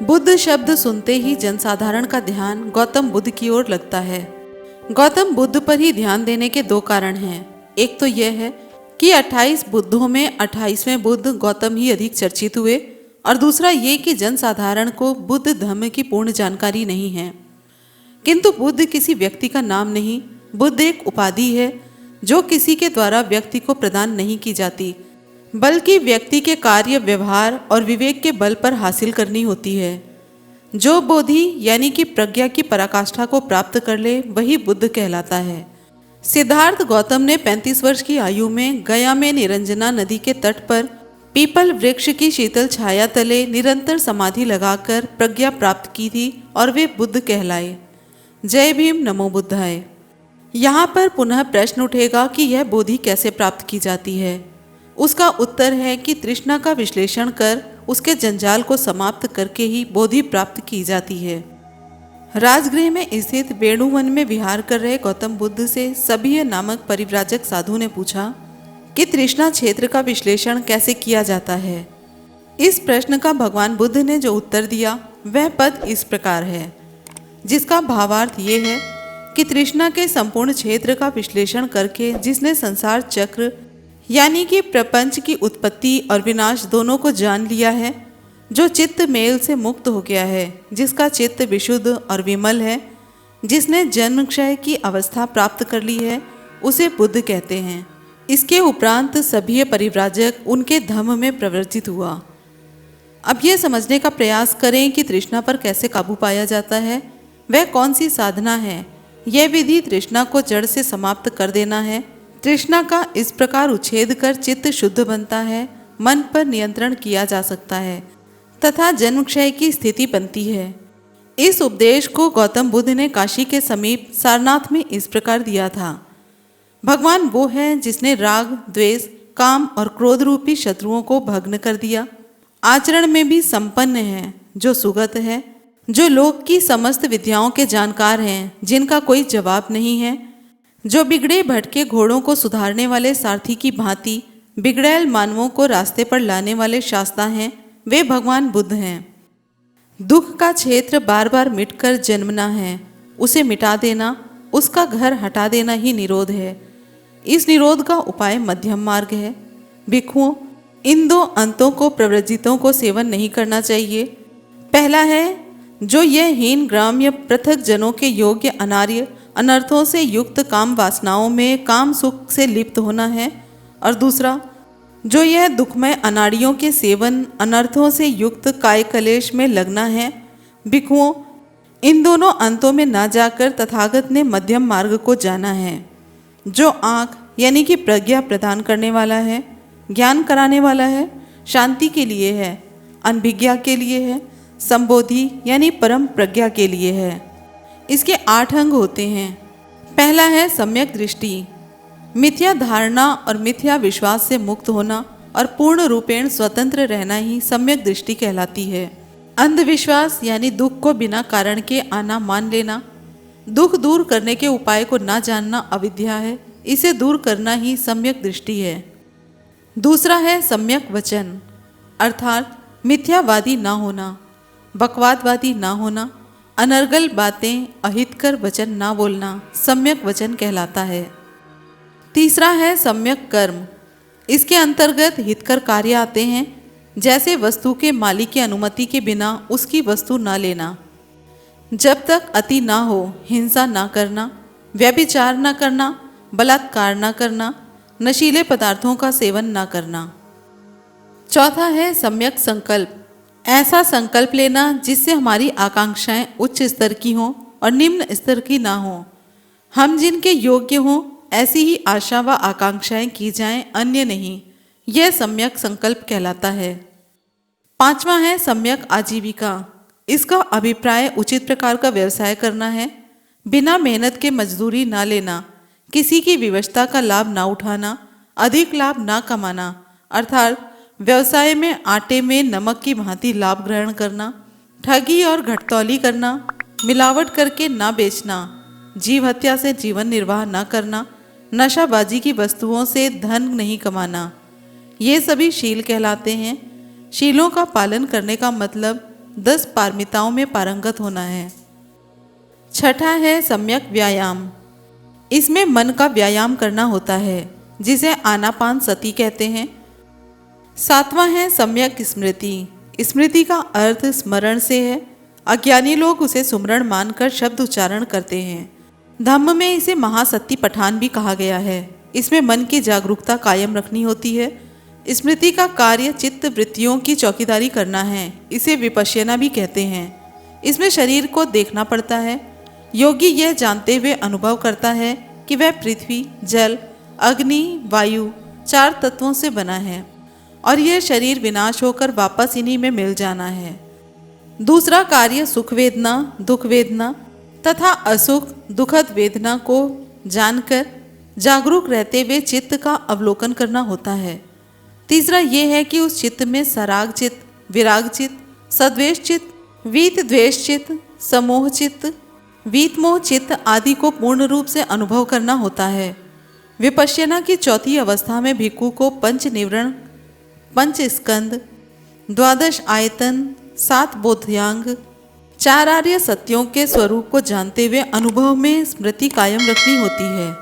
बुद्ध शब्द सुनते ही जनसाधारण का ध्यान गौतम बुद्ध की ओर लगता है। गौतम बुद्ध पर ही ध्यान देने के दो कारण हैं। एक तो यह है कि 28 बुद्धों में 28वें बुद्ध गौतम ही अधिक चर्चित हुए, और दूसरा ये कि जनसाधारण को बुद्ध धर्म की पूर्ण जानकारी नहीं है। किंतु बुद्ध किसी व्यक्ति का नाम नहीं, बुद्ध एक उपाधि है जो किसी के द्वारा व्यक्ति को प्रदान नहीं की जाती, बल्कि व्यक्ति के कार्य, व्यवहार और विवेक के बल पर हासिल करनी होती है। जो बोधि यानी कि प्रज्ञा की पराकाष्ठा को प्राप्त कर ले वही बुद्ध कहलाता है। सिद्धार्थ गौतम ने 35 वर्ष की आयु में गया में निरंजना नदी के तट पर पीपल वृक्ष की शीतल छाया तले निरंतर समाधि लगाकर प्रज्ञा प्राप्त की थी और वे बुद्ध कहलाए। जय भीम, नमो बुद्धाय। यहाँ पर पुनः प्रश्न उठेगा कि यह बोधि कैसे प्राप्त की जाती है। उसका उत्तर है कि तृष्णा का विश्लेषण कर उसके जंजाल को समाप्त करके ही बोधि प्राप्त की जाती है। राजगृह में स्थित वेणुवन में विहार कर रहे गौतम बुद्ध से सभीय नामक परिव्राजक साधु ने पूछा कि तृष्णा क्षेत्र का विश्लेषण कैसे किया जाता है। इस प्रश्न का भगवान बुद्ध ने जो उत्तर दिया वह पद इस प्रकार है, जिसका भावार्थ ये है कि तृष्णा के संपूर्ण क्षेत्र का विश्लेषण करके जिसने संसार चक्र यानी कि प्रपंच की उत्पत्ति और विनाश दोनों को जान लिया है, जो चित्त मेल से मुक्त हो गया है, जिसका चित्त विशुद्ध और विमल है, जिसने जन्म क्षय की अवस्था प्राप्त कर ली है, उसे बुद्ध कहते हैं। इसके उपरांत सभी परिव्राजक उनके धम्म में प्रवर्तित हुआ। अब यह समझने का प्रयास करें कि तृष्णा पर कैसे काबू पाया जाता है, वह कौन सी साधना है। यह विधि तृष्णा को जड़ से समाप्त कर देना है। तृष्णा का इस प्रकार उच्छेद कर चित्त शुद्ध बनता है, मन पर नियंत्रण किया जा सकता है तथा जन्म क्षय की स्थिति बनती है। इस उपदेश को गौतम बुद्ध ने काशी के समीप सारनाथ में इस प्रकार दिया था। भगवान वो है जिसने राग, द्वेष, काम और क्रोध रूपी शत्रुओं को भग्न कर दिया। आचरण में भी संपन्न है, जो सुगत है, जो लोक की समस्त विद्याओं के जानकार हैं, जिनका कोई जवाब नहीं है, जो बिगड़े भटके घोड़ों को सुधारने वाले सारथी की भांति बिगड़ैल मानवों को रास्ते पर लाने वाले शास्ता हैं, वे भगवान बुद्ध हैं। दुख का क्षेत्र बार बार मिटकर जन्मना है, उसे मिटा देना, उसका घर हटा देना ही निरोध है। इस निरोध का उपाय मध्यम मार्ग है। भिक्षुओं, इन दो अंतों को प्रव्रजितों को सेवन नहीं करना चाहिए। पहला है जो यह हीन ग्राम्य पृथक जनों के योग्य अनार्य अनर्थों से युक्त काम वासनाओं में काम सुख से लिप्त होना है, और दूसरा जो यह दुखमय अनाड़ियों के सेवन अनर्थों से युक्त काय कलेश में लगना है। भिक्षुओं, इन दोनों अंतों में ना जाकर तथागत ने मध्यम मार्ग को जाना है, जो आँख यानी कि प्रज्ञा प्रदान करने वाला है, ज्ञान कराने वाला है, शांति के लिए है, अनभिज्ञा के लिए है, संबोधि यानी परम प्रज्ञा के लिए है। इसके 8 अंग होते हैं। पहला है सम्यक दृष्टि, मिथ्या धारणा और मिथ्या विश्वास से मुक्त होना और पूर्ण रूपेण स्वतंत्र रहना ही सम्यक दृष्टि कहलाती है। अंधविश्वास यानी दुख को बिना कारण के आना मान लेना, दुख दूर करने के उपाय को ना जानना अविद्या है, इसे दूर करना ही सम्यक दृष्टि है। दूसरा है सम्यक वचन, अर्थात मिथ्यावादी ना होना, बकवादवादी ना होना, अनर्गल बातें, अहितकर वचन ना बोलना सम्यक वचन कहलाता है। तीसरा है सम्यक कर्म। इसके अंतर्गत हितकर कार्य आते हैं, जैसे वस्तु के मालिक की अनुमति के बिना उसकी वस्तु ना लेना, जब तक अति ना हो हिंसा ना करना, व्यभिचार ना करना, बलात्कार ना करना, नशीले पदार्थों का सेवन ना करना। चौथा है सम्यक संकल्प। ऐसा संकल्प लेना जिससे हमारी आकांक्षाएं उच्च स्तर की हों और निम्न स्तर की ना हों। हम जिनके योग्य हों ऐसी ही आशा व आकांक्षाएं की जाएं, अन्य नहीं। यह सम्यक संकल्प कहलाता है। पांचवा है सम्यक आजीविका। इसका अभिप्राय उचित प्रकार का व्यवसाय करना है, बिना मेहनत के मजदूरी ना लेना, किसी की विवशता का लाभ ना उठाना, अधिक लाभ ना कमाना, अर्थात व्यवसाय में आटे में नमक की भांति लाभ ग्रहण करना, ठगी और घटतौली करना, मिलावट करके ना बेचना, जीव हत्या से जीवन निर्वाह ना करना, नशाबाजी की वस्तुओं से धन नहीं कमाना, ये सभी शील कहलाते हैं। शीलों का पालन करने का मतलब 10 पारमिताओं में पारंगत होना है। छठा है सम्यक व्यायाम। इसमें मन का व्यायाम करना होता है, जिसे आनापान सती कहते हैं। सातवां है सम्यक स्मृति। स्मृति का अर्थ स्मरण से है। अज्ञानी लोग उसे सुमरण मानकर शब्द उच्चारण करते हैं। धम्म में इसे महासती पठान भी कहा गया है। इसमें मन की जागरूकता कायम रखनी होती है। स्मृति का कार्य चित्त वृत्तियों की चौकीदारी करना है। इसे विपश्यना भी कहते हैं। इसमें शरीर को देखना पड़ता है। योगी यह जानते हुए अनुभव करता है कि वह पृथ्वी, जल, अग्नि, वायु 4 तत्वों से बना है और यह शरीर विनाश होकर वापस इन्हीं में मिल जाना है। दूसरा कार्य सुख वेदना, दुख वेदना तथा असुख दुखद वेदना को जानकर जागरूक रहते हुए चित्त का अवलोकन करना होता है। तीसरा यह है कि उस चित्त में सराग चित्त, विराग चित्त, सद्वेष चित्त, वीत द्वेष चित्त, समोह चित्त, वीत मोह चित्त आदि को पूर्ण रूप से अनुभव करना होता है। विपश्यना की चौथी अवस्था में भिक्खु को पंच निवरण, पंच स्कंद, 12 आयतन, 7 बोध्यांग, 4 आर्य सत्यों के स्वरूप को जानते हुए अनुभव में स्मृति कायम रखनी होती है।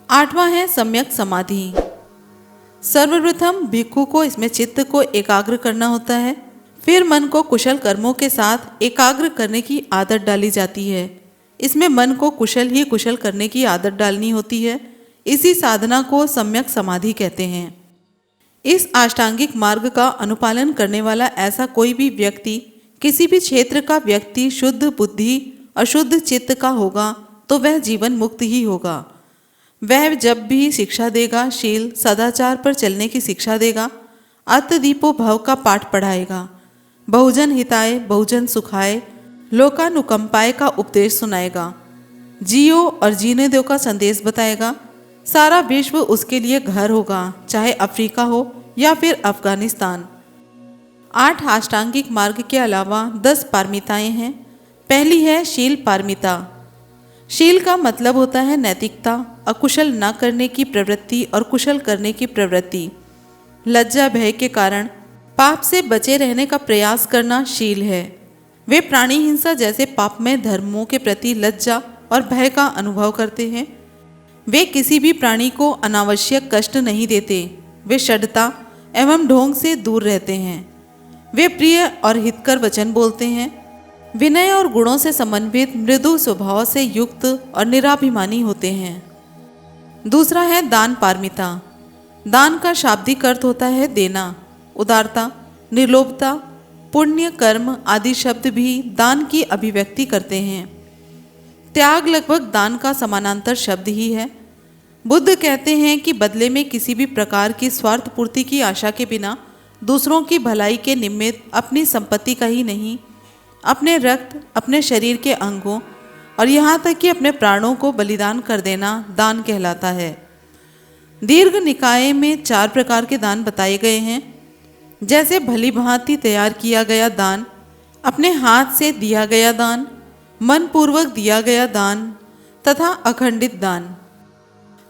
आठवां है सम्यक समाधि। सर्वप्रथम भिक्खु को इसमें चित्त को एकाग्र करना होता है। फिर मन को कुशल कर्मों के साथ एकाग्र करने की आदत डाली जाती है। इसमें मन को कुशल ही कुशल करने की आदत डालनी होती है। इसी साधना को सम्यक समाधि कहते हैं। इस अष्टांगिक मार्ग का अनुपालन करने वाला ऐसा कोई भी व्यक्ति, किसी भी क्षेत्र का व्यक्ति शुद्ध बुद्धि और शुद्ध चित्त का होगा तो वह जीवन मुक्त ही होगा। वह जब भी शिक्षा देगा, शील सदाचार पर चलने की शिक्षा देगा, अत्तदीपो भव का पाठ पढ़ाएगा, बहुजन हिताय बहुजन सुखाय, लोकानुकंपाय का उपदेश सुनाएगा, जियो और जीने दो का संदेश बताएगा। सारा विश्व उसके लिए घर होगा, चाहे अफ्रीका हो या फिर अफगानिस्तान। 8 अष्टांगिक मार्ग के अलावा 10 पारमिताएं हैं। पहली है शील पारमिता। शील का मतलब होता है नैतिकता, अकुशल न करने की प्रवृत्ति और कुशल करने की प्रवृत्ति। लज्जा भय के कारण पाप से बचे रहने का प्रयास करना शील है। वे प्राणी हिंसा जैसे पापमय धर्मों के प्रति लज्जा और भय का अनुभव करते हैं। वे किसी भी प्राणी को अनावश्यक कष्ट नहीं देते। वे षड्डता एवं ढोंग से दूर रहते हैं। वे प्रिय और हितकर वचन बोलते हैं। विनय और गुणों से समन्वित मृदु स्वभाव से युक्त और निराभिमानी होते हैं। दूसरा है दान पारमिता। दान का शाब्दिक अर्थ होता है देना। उदारता, निर्लोभता, पुण्य कर्म आदि शब्द भी दान की अभिव्यक्ति करते हैं। त्याग लगभग दान का समानांतर शब्द ही है। बुद्ध कहते हैं कि बदले में किसी भी प्रकार की स्वार्थ पूर्ति की आशा के बिना दूसरों की भलाई के निमित्त अपनी संपत्ति का ही नहीं, अपने रक्त, अपने शरीर के अंगों और यहाँ तक कि अपने प्राणों को बलिदान कर देना दान कहलाता है। दीर्घ निकाय में 4 प्रकार के दान बताए गए हैं, जैसे भली भांति तैयार किया गया दान, अपने हाथ से दिया गया दान, मन पूर्वक दिया गया दान तथा अखंडित दान।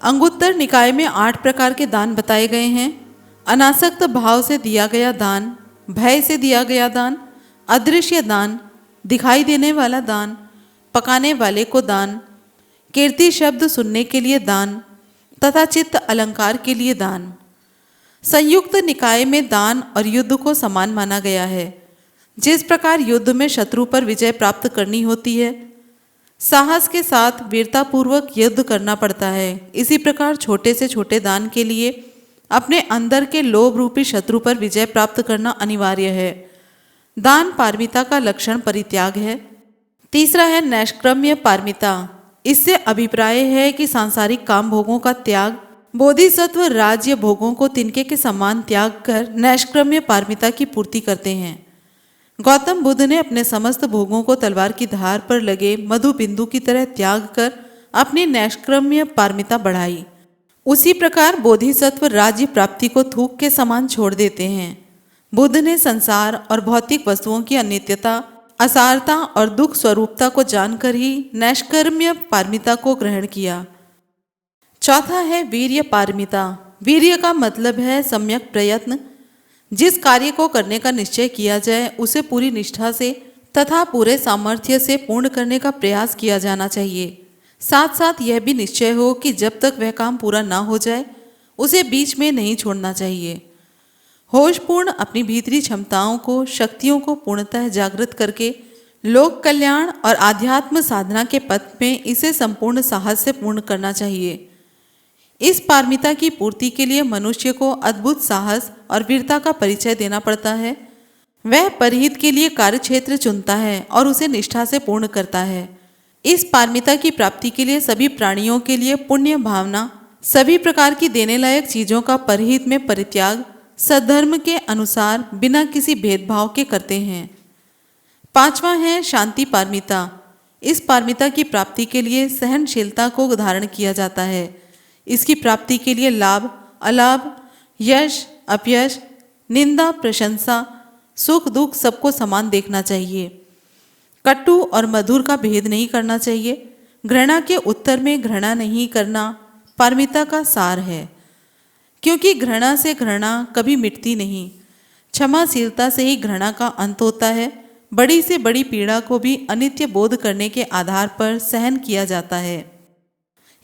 अंगुत्तर निकाय में 8 प्रकार के दान बताए गए हैं। अनासक्त भाव से दिया गया दान, भय से दिया गया दान, अदृश्य दान, दिखाई देने वाला दान, पकाने वाले को दान, कीर्ति शब्द सुनने के लिए दान तथा चित्त अलंकार के लिए दान। संयुक्त निकाय में दान और युद्ध को समान माना गया है। जिस प्रकार युद्ध में शत्रु पर विजय प्राप्त करनी होती है, साहस के साथ वीरतापूर्वक युद्ध करना पड़ता है, इसी प्रकार छोटे से छोटे दान के लिए अपने अंदर के लोभ रूपी शत्रु पर विजय प्राप्त करना अनिवार्य है। दान पारमिता का लक्षण परित्याग है। तीसरा है नैष्क्रम्य पारमिता। इससे अभिप्राय है कि सांसारिक काम भोगों का त्याग। बोधिसत्व राज्य भोगों को तिनके के समान त्याग कर नैष्क्रम्य पारमिता की पूर्ति करते हैं। गौतम बुद्ध ने अपने समस्त भोगों को तलवार की धार पर लगे मधु बिंदु की तरह त्याग कर अपनी नैष्क्रम्य पारमिता बढ़ाई। उसी प्रकार बोधिसत्व राज्य प्राप्ति को थूक के समान छोड़ देते हैं। बुद्ध ने संसार और भौतिक वस्तुओं की अनित्यता, असारता और दुख स्वरूपता को जानकर ही नैष्कर्म्य पारमिता को ग्रहण किया। चौथा है वीर्य पारमिता। वीर्य का मतलब है सम्यक प्रयत्न। जिस कार्य को करने का निश्चय किया जाए उसे पूरी निष्ठा से तथा पूरे सामर्थ्य से पूर्ण करने का प्रयास किया जाना चाहिए। साथ साथ यह भी निश्चय हो कि जब तक वह काम पूरा ना हो जाए उसे बीच में नहीं छोड़ना चाहिए। होशपूर्ण अपनी भीतरी क्षमताओं को, शक्तियों को पूर्णतः जागृत करके लोक कल्याण और आध्यात्म साधना के पथ में इसे संपूर्ण साहस से पूर्ण करना चाहिए। इस पारमिता की पूर्ति के लिए मनुष्य को अद्भुत साहस और वीरता का परिचय देना पड़ता है। वह परहित के लिए कार्यक्षेत्र चुनता है और उसे निष्ठा से पूर्ण करता है। इस पारमिता की प्राप्ति के लिए सभी प्राणियों के लिए पुण्य भावना, सभी प्रकार की देने लायक चीजों का परहित में परित्याग सद्धर्म के अनुसार बिना किसी भेदभाव के करते हैं। पांचवा है शांति पारमिता। इस पारमिता की प्राप्ति के लिए सहनशीलता को धारण किया जाता है। इसकी प्राप्ति के लिए लाभ, अलाभ, यश, अपयश, निंदा, प्रशंसा, सुख, दुख सबको समान देखना चाहिए। कटु और मधुर का भेद नहीं करना चाहिए। घृणा के उत्तर में घृणा नहीं करना पारमिता का सार है, क्योंकि घृणा से घृणा कभी मिटती नहीं। क्षमाशीलता से ही घृणा का अंत होता है। बड़ी से बड़ी पीड़ा को भी अनित्य बोध करने के आधार पर सहन किया जाता है।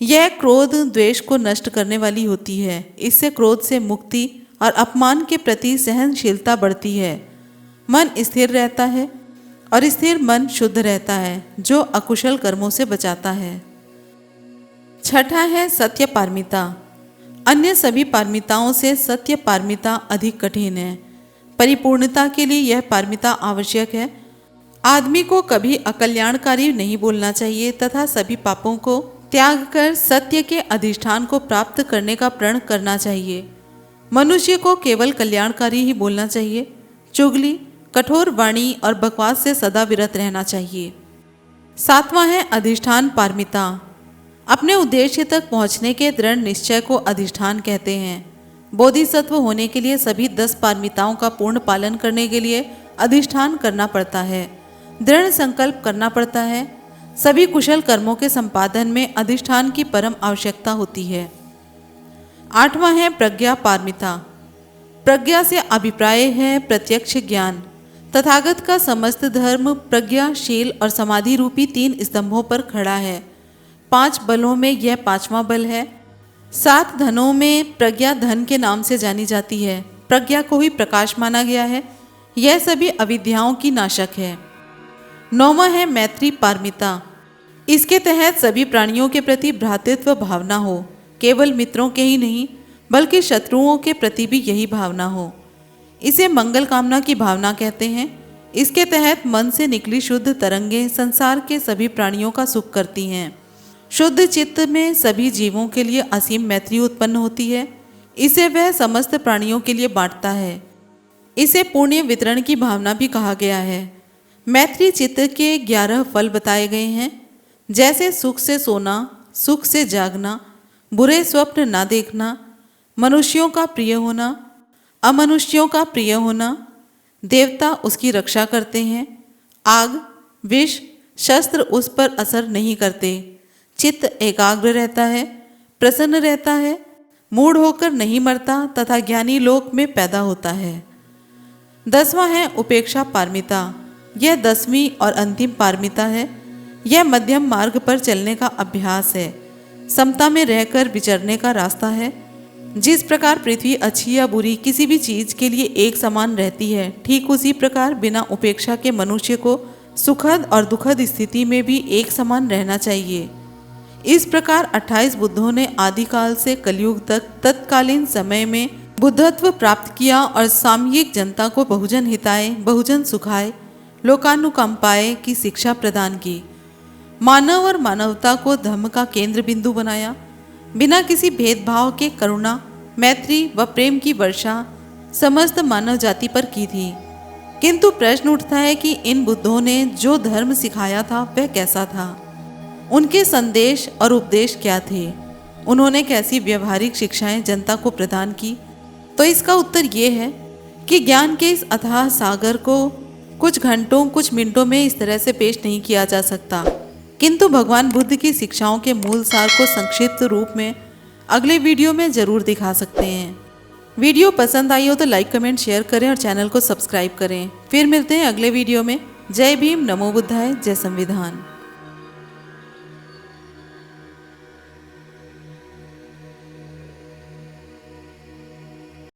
यह क्रोध द्वेष को नष्ट करने वाली होती है। इससे क्रोध से मुक्ति और अपमान के प्रति सहनशीलता बढ़ती है। मन स्थिर रहता है और स्थिर मन शुद्ध रहता है, जो अकुशल कर्मों से बचाता है। छठा है सत्य पारमिता। अन्य सभी पारमिताओं से सत्य पारमिता अधिक कठिन है। परिपूर्णता के लिए यह पारमिता आवश्यक है। आदमी को कभी अकल्याणकारी नहीं बोलना चाहिए तथा सभी पापों को त्याग कर सत्य के अधिष्ठान को प्राप्त करने का प्रण करना चाहिए। मनुष्य को केवल कल्याणकारी ही बोलना चाहिए। चुगली, कठोर वाणी और बकवास से सदा विरत रहना चाहिए। सातवां है अधिष्ठान पारमिता। अपने उद्देश्य तक पहुंचने के दृढ़ निश्चय को अधिष्ठान कहते हैं। बोधिसत्व होने के लिए सभी 10 पारमिताओं का पूर्ण पालन करने के लिए अधिष्ठान करना पड़ता है, दृढ़ संकल्प करना पड़ता है। सभी कुशल कर्मों के संपादन में अधिष्ठान की परम आवश्यकता होती है। आठवां है प्रज्ञा पारमिता। प्रज्ञा से अभिप्राय है प्रत्यक्ष ज्ञान। तथागत का समस्त धर्म प्रज्ञा, शील और समाधि रूपी 3 स्तंभों पर खड़ा है। 5 बलों में यह 5वां बल है। 7 धनों में प्रज्ञा धन के नाम से जानी जाती है। प्रज्ञा को ही प्रकाश माना गया है। यह सभी अविद्याओं की नाशक है। 9वां है मैत्री पारमिता। इसके तहत सभी प्राणियों के प्रति भ्रातृत्व भावना हो। केवल मित्रों के ही नहीं बल्कि शत्रुओं के प्रति भी यही भावना हो। इसे मंगल कामना की भावना कहते हैं। इसके तहत मन से निकली शुद्ध तरंगें संसार के सभी प्राणियों का सुख करती हैं। शुद्ध चित्त में सभी जीवों के लिए असीम मैत्री उत्पन्न होती है। इसे वह समस्त प्राणियों के लिए बांटता है। इसे पुण्य वितरण की भावना भी कहा गया है। मैत्री चित्त के 11 फल बताए गए हैं, जैसे सुख से सोना, सुख से जागना, बुरे स्वप्न ना देखना, मनुष्यों का प्रिय होना, अमनुष्यों का प्रिय होना, देवता उसकी रक्षा करते हैं, आग, विष, शस्त्र उस पर असर नहीं करते, चित्त एकाग्र रहता है, प्रसन्न रहता है, मूढ़ होकर नहीं मरता तथा ज्ञानी लोक में पैदा होता है। 10वां है उपेक्षा पारमिता। यह 10वीं और अंतिम पारमिता है। यह मध्यम मार्ग पर चलने का अभ्यास है। समता में रहकर विचरने का रास्ता है। जिस प्रकार पृथ्वी अच्छी या बुरी किसी भी चीज के लिए एक समान रहती है, ठीक उसी प्रकार बिना उपेक्षा के मनुष्य को सुखद और दुखद स्थिति में भी एक समान रहना चाहिए। इस प्रकार 28 बुद्धों ने आदिकाल से कलयुग तक तत्कालीन समय में बुद्धत्व प्राप्त किया और सामयिक जनता को बहुजन हिताय, बहुजन सुखाय, लोकानुकंपाय की शिक्षा प्रदान की। मानव और मानवता को धर्म का केंद्र बिंदु बनाया। बिना किसी भेदभाव के करुणा, मैत्री व प्रेम की वर्षा समस्त मानव जाति पर की थी। किंतु प्रश्न उठता है कि इन बुद्धों ने जो धर्म सिखाया था वह कैसा था? उनके संदेश और उपदेश क्या थे? उन्होंने कैसी व्यवहारिक शिक्षाएं जनता को प्रदान की? तो इसका उत्तर ये है कि ज्ञान के इस अथाह सागर को कुछ घंटों, कुछ मिनटों में इस तरह से पेश नहीं किया जा सकता। किंतु भगवान बुद्ध की शिक्षाओं के मूल सार को संक्षिप्त रूप में अगले वीडियो में जरूर दिखा सकते हैं। वीडियो पसंद आई हो तो लाइक कमेंट शेयर करें और चैनल को सब्सक्राइब करें। फिर मिलते हैं अगले वीडियो में। जय भीम, नमो बुद्धाय, जय संविधान।